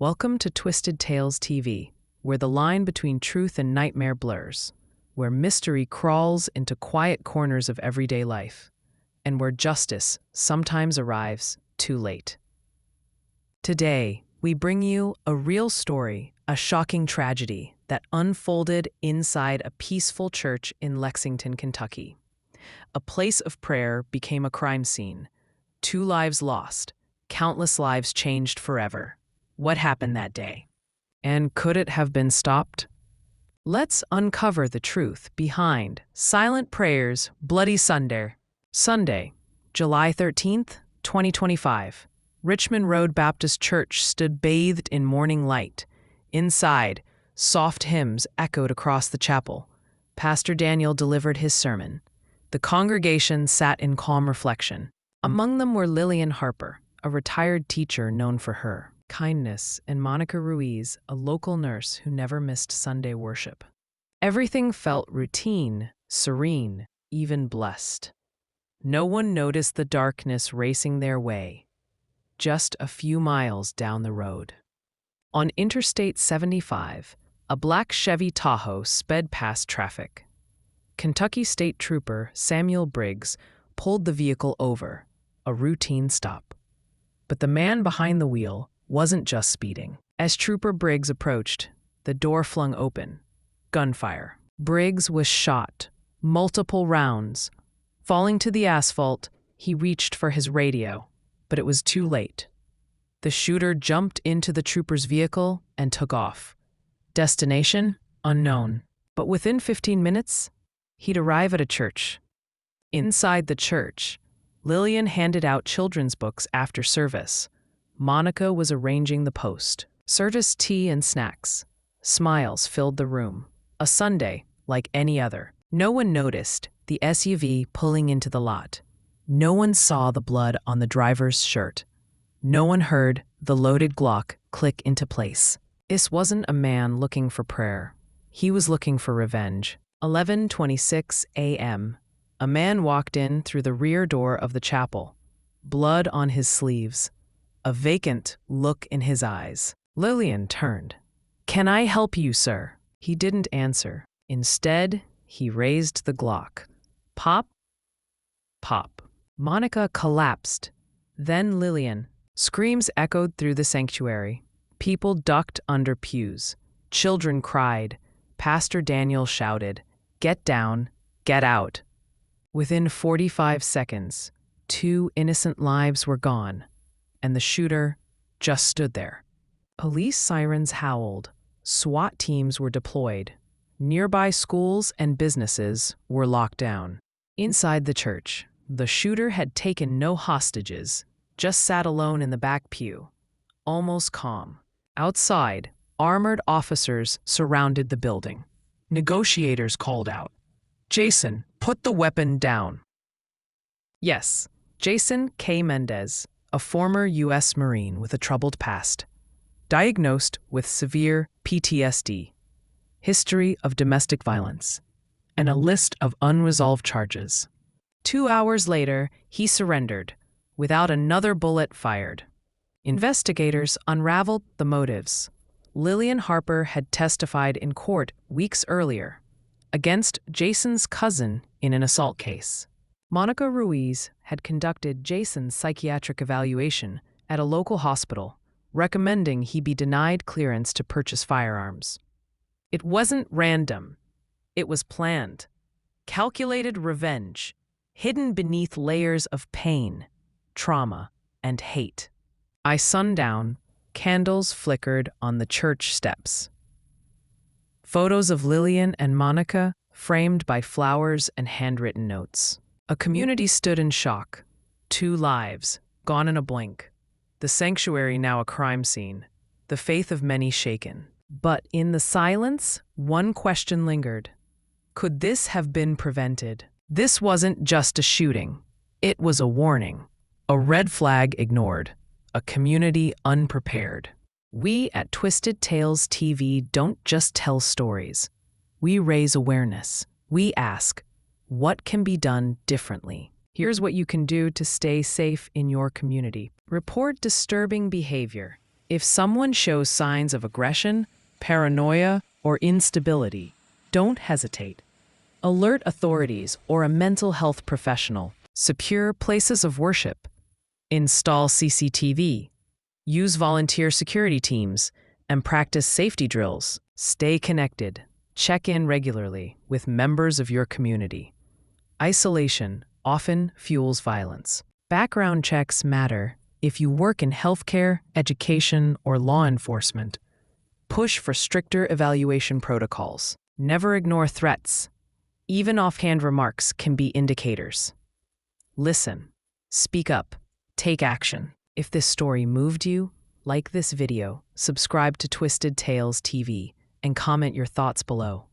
Welcome to Twisted Tales TV, where the line between truth and nightmare blurs, where mystery crawls into quiet corners of everyday life, and where justice sometimes arrives too late. Today, we bring you a real story, a shocking tragedy that unfolded inside a peaceful church in Lexington, Kentucky. A place of prayer became a crime scene. 2 lives lost, countless lives changed forever. What happened that day? And could it have been stopped? Let's uncover the truth behind Silent Prayers, Bloody Sunday. Sunday, July 13th, 2025. Richmond Road Baptist Church stood bathed in morning light. Inside, soft hymns echoed across the chapel. Pastor Daniel delivered his sermon. The congregation sat in calm reflection. Among them were Lillian Harper, a retired teacher known for her kindness, and Monica Ruiz, a local nurse who never missed Sunday worship. Everything felt routine, serene, even blessed. No one noticed the darkness racing their way, just a few miles down the road. On Interstate 75, a black Chevy Tahoe sped past traffic. Kentucky State Trooper Samuel Briggs pulled the vehicle over, a routine stop. But the man behind the wheel wasn't just speeding. As Trooper Briggs approached, the door flung open. Gunfire. Briggs was shot, multiple rounds. Falling to the asphalt, he reached for his radio, but it was too late. The shooter jumped into the trooper's vehicle and took off. Destination? Unknown. But within 15 minutes, he'd arrive at a church. Inside the church, Lillian handed out children's books after service. Monica was arranging the post. Service tea and snacks. Smiles filled the room. A Sunday like any other. No one noticed the SUV pulling into the lot. No one saw the blood on the driver's shirt. No one heard the loaded Glock click into place. This wasn't a man looking for prayer. He was looking for revenge. 11:26 a.m. A man walked in through the rear door of the chapel. Blood on his sleeves. A vacant look in his eyes. Lillian turned. "Can I help you, sir?" He didn't answer. Instead, he raised the Glock. Pop, pop. Monica collapsed. Then Lillian. Screams echoed through the sanctuary. People ducked under pews. Children cried. Pastor Daniel shouted, "Get down, get out." Within 45 seconds, 2 innocent lives were gone, and the shooter just stood there. Police sirens howled. SWAT teams were deployed. Nearby schools and businesses were locked down. Inside the church, the shooter had taken no hostages, just sat alone in the back pew, almost calm. Outside, armored officers surrounded the building. Negotiators called out, "Jason, put the weapon down." Yes, Jason K. Mendez, a former U.S. Marine with a troubled past, diagnosed with severe PTSD, history of domestic violence, and a list of unresolved charges. 2 hours later, he surrendered, without another bullet fired. Investigators unraveled the motives. Lillian Harper had testified in court weeks earlier against Jason's cousin in an assault case. Monica Ruiz had conducted Jason's psychiatric evaluation at a local hospital, recommending he be denied clearance to purchase firearms. It wasn't random. It was planned. Calculated revenge, hidden beneath layers of pain, trauma, and hate. By sundown, candles flickered on the church steps. Photos of Lillian and Monica framed by flowers and handwritten notes. A community stood in shock. 2 lives, gone in a blink. The sanctuary now a crime scene. The faith of many shaken. But in the silence, one question lingered. Could this have been prevented? This wasn't just a shooting. It was a warning. A red flag ignored. A community unprepared. We at Twisted Tales TV don't just tell stories. We raise awareness. We ask, what can be done differently? Here's what you can do to stay safe in your community. Report disturbing behavior. If someone shows signs of aggression, paranoia, or instability, don't hesitate. Alert authorities or a mental health professional. Secure places of worship. Install CCTV. Use volunteer security teams and practice safety drills. Stay connected. Check in regularly with members of your community. Isolation often fuels violence. Background checks matter if you work in healthcare, education, or law enforcement. Push for stricter evaluation protocols. Never ignore threats. Even offhand remarks can be indicators. Listen. Speak up. Take action. If this story moved you, like this video, subscribe to Twisted Tales TV, and comment your thoughts below.